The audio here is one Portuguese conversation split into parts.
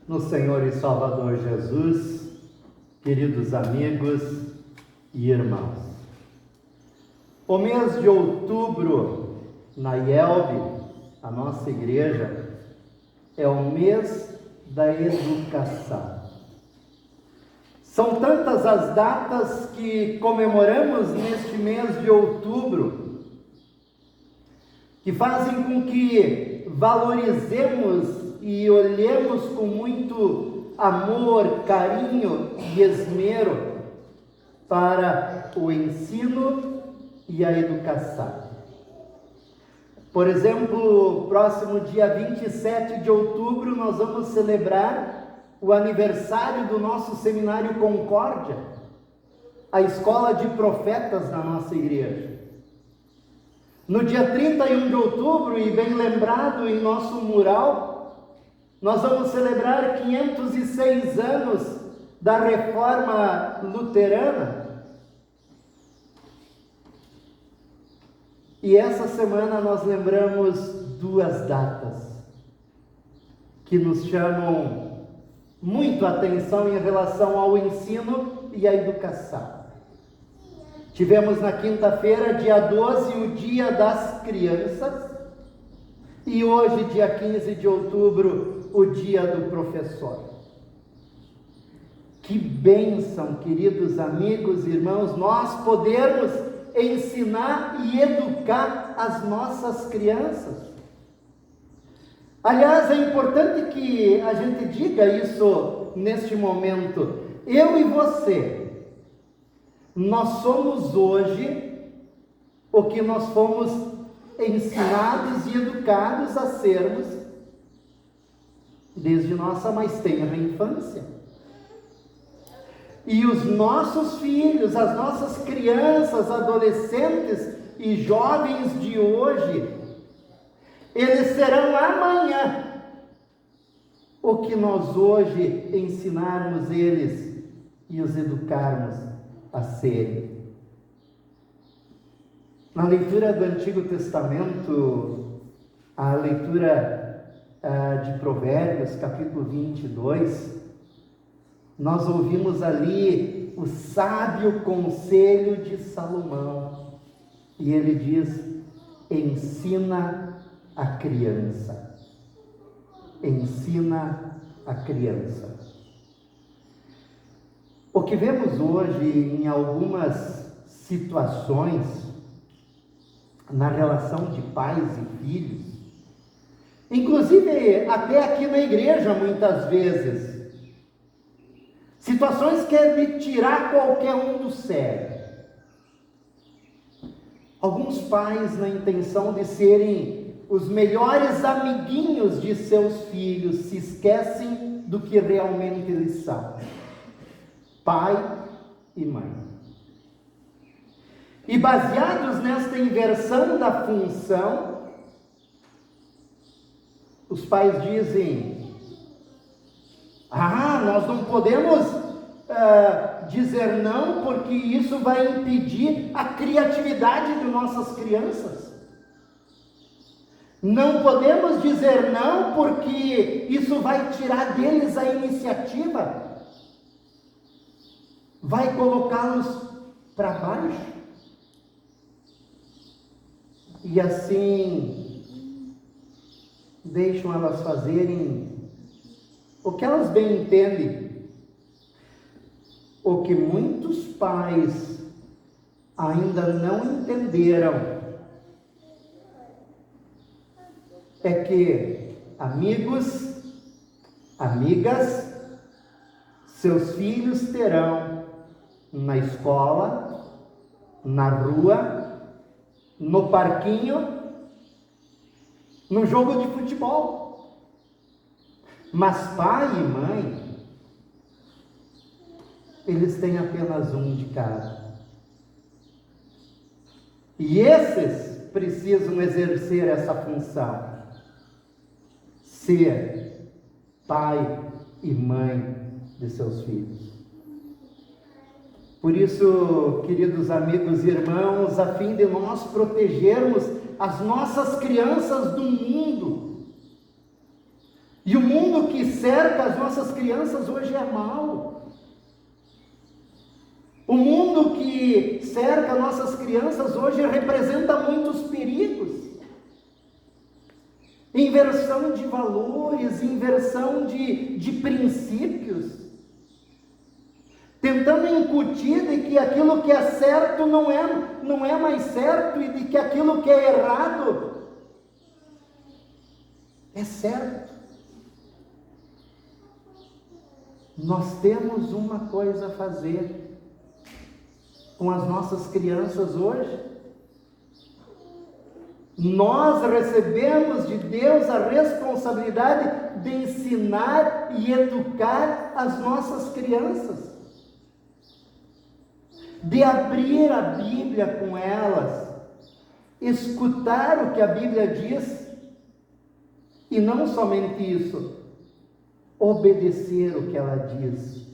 no Senhor e Salvador Jesus, queridos amigos e irmãos. O mês de outubro, na IELB, a nossa igreja, é o mês da educação. São tantas as datas que comemoramos neste mês de outubro, que fazem com que valorizemos e olhemos com muito amor, carinho e esmero para o ensino e a educação. Por exemplo, próximo dia 27 de outubro, nós vamos celebrar o aniversário do nosso Seminário Concórdia, a escola de profetas da nossa igreja. No dia 31 de outubro, e bem lembrado em nosso mural, nós vamos celebrar 506 anos da Reforma Luterana. E essa semana nós lembramos duas datas que nos chamam muito a atenção em relação ao ensino e à educação. Tivemos na quinta-feira, dia 12, o Dia das Crianças, e hoje, dia 15 de outubro, o Dia do Professor. Que bênção, queridos amigos e irmãos, nós podermos ensinar e educar as nossas crianças. Aliás, é importante que a gente diga isso neste momento. Eu e você, nós somos hoje o que nós fomos ensinados e educados a sermos desde nossa mais tenra infância. E os nossos filhos, as nossas crianças, adolescentes e jovens de hoje, eles serão amanhã o que nós hoje ensinarmos eles e os educarmos a serem. Na leitura do Antigo Testamento, a leitura de Provérbios, capítulo 22, nós ouvimos ali o sábio conselho de Salomão. E ele diz: ensina a criança. Ensina a criança. O que vemos hoje em algumas situações na relação de pais e filhos, inclusive até aqui na igreja muitas vezes, situações que é de tirar qualquer um do sério. Alguns pais, na intenção de serem os melhores amiguinhos de seus filhos, se esquecem do que realmente eles são: pai e mãe. E baseados nesta inversão da função, os pais dizem: nós não podemos dizer não, porque isso vai impedir a criatividade de nossas crianças. Não podemos dizer não, porque isso vai tirar deles a iniciativa, vai colocá-los para baixo. E assim deixam elas fazerem o que elas bem entendem. O que muitos pais ainda não entenderam é que amigos, amigas, seus filhos terão na escola, na rua, no parquinho, no jogo de futebol. Mas pai e mãe, eles têm apenas um de cada. E esses precisam exercer essa função: ser pai e mãe de seus filhos. Por isso, queridos amigos e irmãos, a fim de nós protegermos as nossas crianças do mundo E o mundo que cerca as nossas crianças hoje é mau. O mundo que cerca nossas crianças hoje representa muitos perigos. Inversão de valores, inversão de princípios. Tentando incutir de que aquilo que é certo não é mais certo e de que aquilo que é errado é certo. Nós temos uma coisa a fazer com as nossas crianças hoje. Nós recebemos de Deus a responsabilidade de ensinar e educar as nossas crianças, de abrir a Bíblia com elas, escutar o que a Bíblia diz, e não somente isso, obedecer o que ela diz.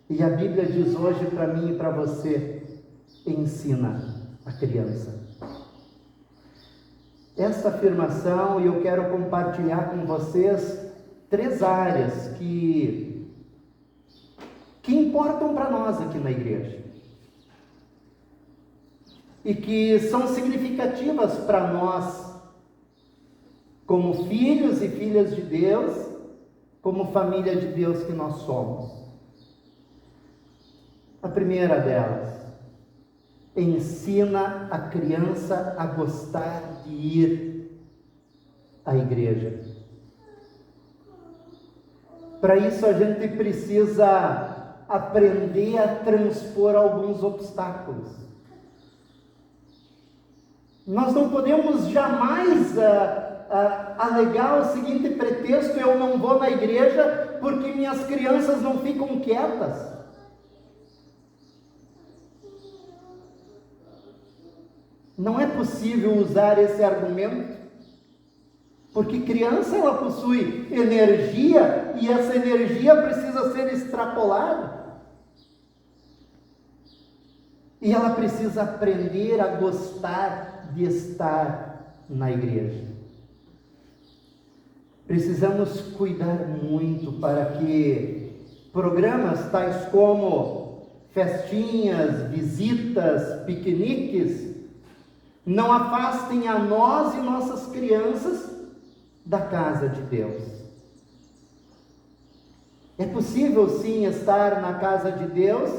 E a Bíblia diz hoje para mim e para você: ensina a criança. Essa afirmação, eu quero compartilhar com vocês 3 áreas que importam para nós aqui na igreja e que são significativas para nós como filhos e filhas de Deus, como família de Deus que nós somos. A primeira delas: ensina a criança a gostar de ir à igreja. Para isso a gente precisa aprender a transpor alguns obstáculos. Nós não podemos jamais alegar o seguinte pretexto: eu não vou na igreja porque minhas crianças não ficam quietas. Não é possível usar esse argumento, porque criança, ela possui energia e essa energia precisa ser extrapolada. E ela precisa aprender a gostar de estar na igreja. Precisamos cuidar muito para que programas tais como festinhas, visitas, piqueniques não afastem a nós e nossas crianças da casa de Deus. É possível sim estar na casa de Deus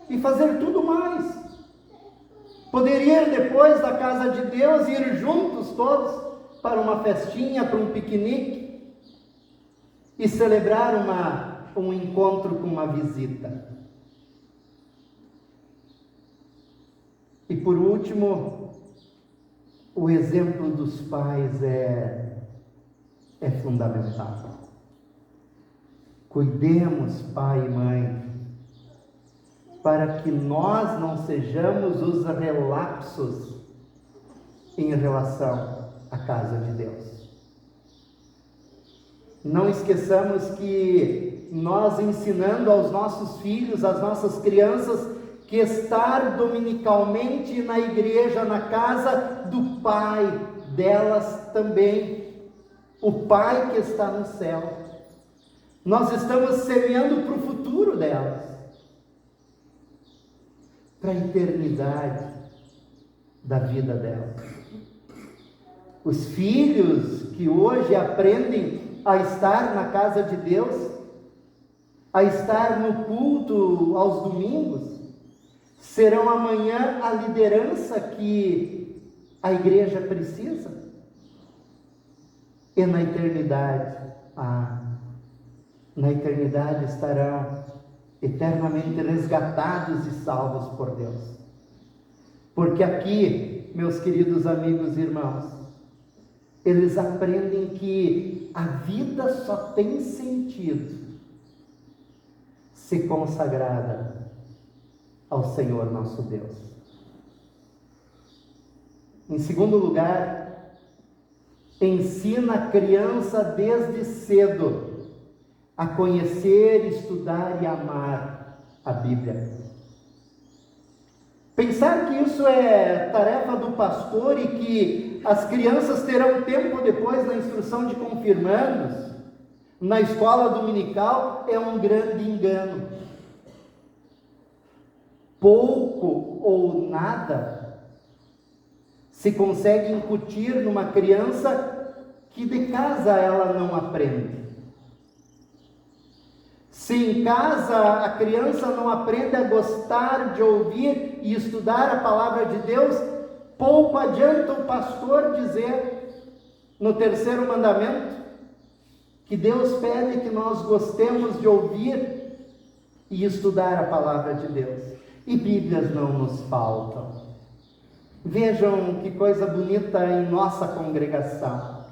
e fazer tudo mais. Poder ir depois da casa de Deus, ir juntos todos para uma festinha, para um piquenique e celebrar um encontro com uma visita. E por último, o exemplo dos pais é fundamental. Cuidemos, pai e mãe, para que nós não sejamos os relapsos em relação à casa de Deus. Não esqueçamos que nós, ensinando aos nossos filhos, às nossas crianças, que estar dominicalmente na igreja, na casa do Pai delas também, o Pai que está no céu. Nós estamos semeando para o futuro delas, para a eternidade da vida delas. Os filhos que hoje aprendem a estar na casa de Deus, a estar no culto aos domingos, serão amanhã a liderança que a igreja precisa. E na eternidade, estarão eternamente resgatados e salvos por Deus. Porque aqui, meus queridos amigos e irmãos, eles aprendem que a vida só tem sentido se consagrada ao Senhor nosso Deus. Em segundo lugar, ensina a criança desde cedo a conhecer, estudar e amar a Bíblia. Pensar que isso é tarefa do pastor e que as crianças terão tempo depois na instrução de confirmandos, na escola dominical, é um grande engano. Pouco ou nada se consegue incutir numa criança que de casa ela não aprende. Se em casa a criança não aprende a gostar de ouvir e estudar a palavra de Deus, pouco adianta o pastor dizer no terceiro mandamento que Deus pede que nós gostemos de ouvir e estudar a palavra de Deus. E Bíblias não nos faltam. Vejam que coisa bonita em nossa congregação.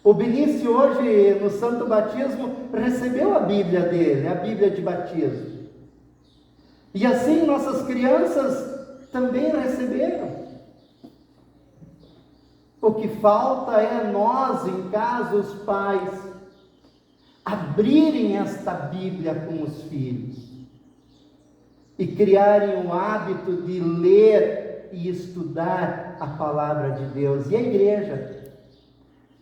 O Benício hoje, no Santo Batismo, recebeu a Bíblia dele, a Bíblia de batismo. E assim nossas crianças também receberam. O que falta é nós, em casa, os pais, abrirem esta Bíblia com os filhos e criarem o hábito de ler e estudar a palavra de Deus. E a igreja?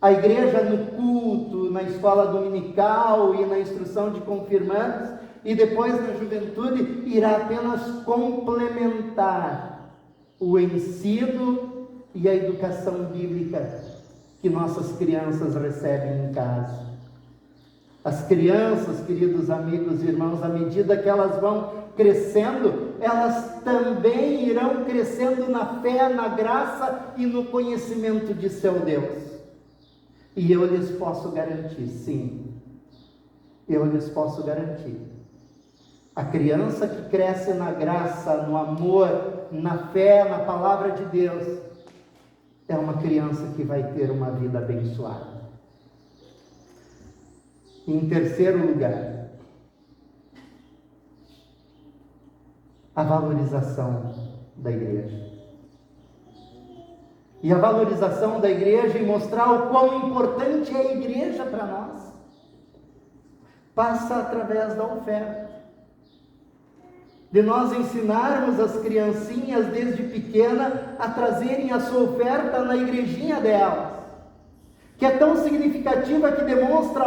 A igreja no culto, na escola dominical e na instrução de confirmandos, e depois na juventude, irá apenas complementar o ensino e a educação bíblica que nossas crianças recebem em casa. As crianças, queridos amigos e irmãos, à medida que elas vão crescendo, elas também irão crescendo na fé, na graça e no conhecimento de seu Deus. E eu lhes posso garantir, sim, eu lhes posso garantir. A criança que cresce na graça, no amor, na fé, na palavra de Deus, é uma criança que vai ter uma vida abençoada. Em terceiro lugar, a valorização da igreja. E a valorização da igreja e mostrar o quão importante é a igreja para nós, passa através da oferta. De nós ensinarmos as criancinhas desde pequena a trazerem a sua oferta na igrejinha delas, que é tão significativa que demonstra,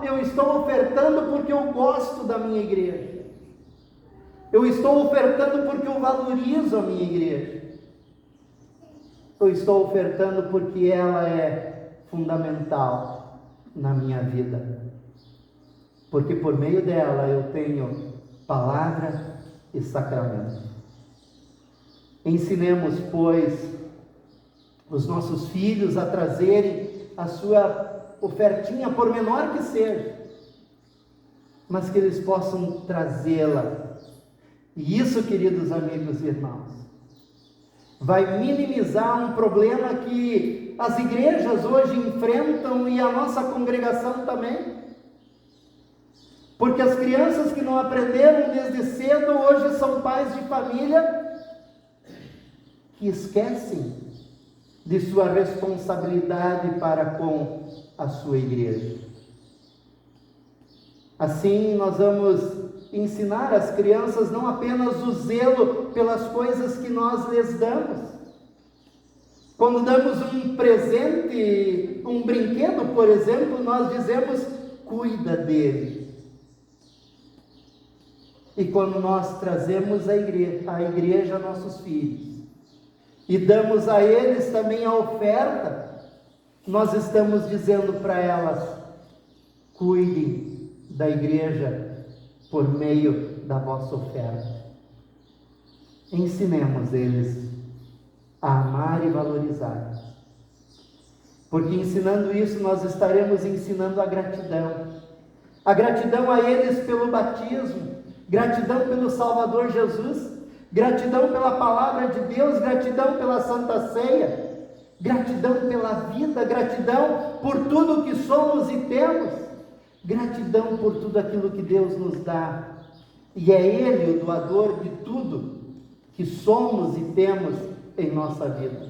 eu estou ofertando porque eu gosto da minha igreja. Eu estou ofertando porque eu valorizo a minha igreja. Eu estou ofertando porque ela é fundamental na minha vida. Porque por meio dela eu tenho palavra e sacramento. Ensinemos, pois, os nossos filhos a trazerem a sua ofertinha, por menor que seja, mas que eles possam trazê-la. E isso, queridos amigos e irmãos, vai minimizar um problema que as igrejas hoje enfrentam e a nossa congregação também. Porque as crianças que não aprenderam desde cedo, hoje são pais de família que esquecem de sua responsabilidade para com a sua igreja. Assim, nós vamos ensinar às crianças não apenas o zelo pelas coisas que nós lhes damos. Quando damos um presente, um brinquedo, por exemplo, nós dizemos, cuida dele. E quando nós trazemos à igreja nossos filhos, e damos a eles também a oferta, nós estamos dizendo para elas, cuidem da igreja por meio da vossa oferta. Ensinemos eles a amar e valorizar. Porque ensinando isso, nós estaremos ensinando a gratidão. A gratidão a eles pelo batismo, gratidão pelo Salvador Jesus, gratidão pela palavra de Deus, gratidão pela Santa Ceia, gratidão pela vida, gratidão por tudo que somos e temos, gratidão por tudo aquilo que Deus nos dá. E é Ele o doador de tudo que somos e temos em nossa vida.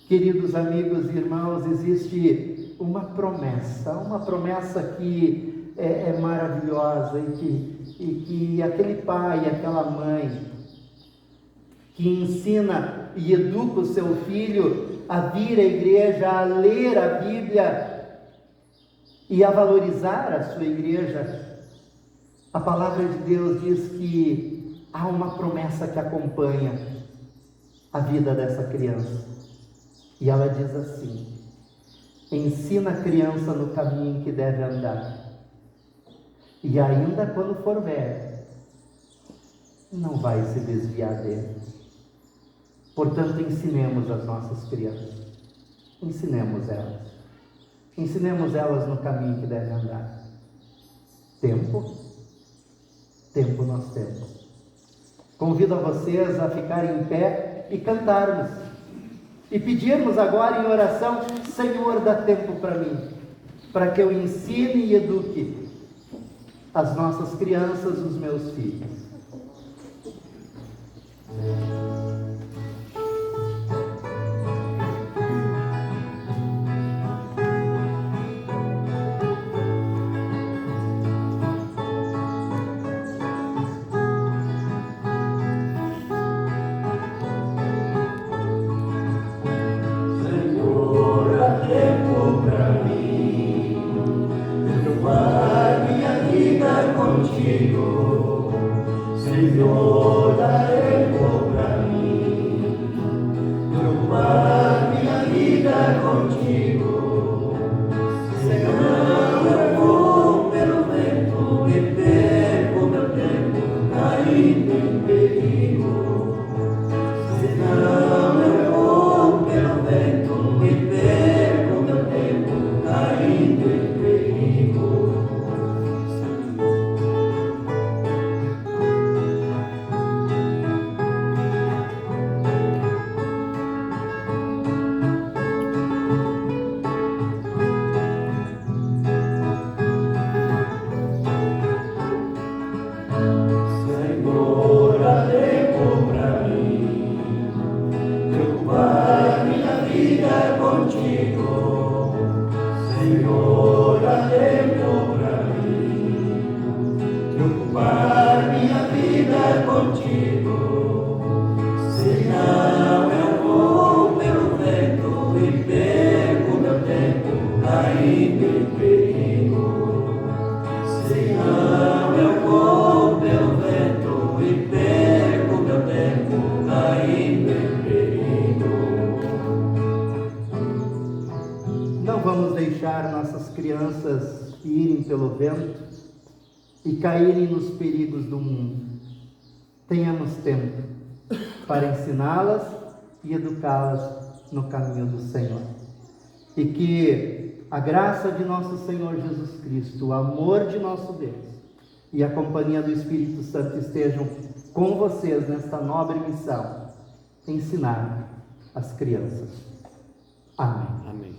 Queridos amigos e irmãos, existe uma promessa que é maravilhosa e que aquele pai, aquela mãe que ensina e educa o seu filho a vir à igreja, a ler a Bíblia e a valorizar a sua igreja, a palavra de Deus diz que há uma promessa que acompanha a vida dessa criança. E ela diz assim: ensina a criança no caminho em que deve andar, e ainda quando for velho, não vai se desviar dele. Portanto, ensinemos as nossas crianças, ensinemos elas no caminho que devem andar. Tempo nós temos. Convido a vocês a ficarem em pé e cantarmos, e pedirmos agora em oração: Senhor, dá tempo para mim, para que eu ensine e eduque as nossas crianças, os meus filhos. Senhor, dá tempo pra mim, preocupar minha vida contigo. Senão eu vou pelo vento e perco meu tempo, caindo em perigo. Senão eu vou pelo vento e perco meu tempo, caindo em perigo. Senhor, dá tempo pra mim, preocupar minha vida contigo. Senão eu vou pelo vento e perco meu tempo, caindo em perigo. Senão eu vou pelo vento e perco meu tempo, caindo em perigo. Não vamos deixar nossas crianças irem pelo vento e caírem nos perigos do mundo. Tenhamos tempo para ensiná-las e educá-las no caminho do Senhor. E que a graça de nosso Senhor Jesus Cristo, o amor de nosso Deus e a companhia do Espírito Santo estejam com vocês nesta nobre missão: ensinar as crianças. Amém. Amém.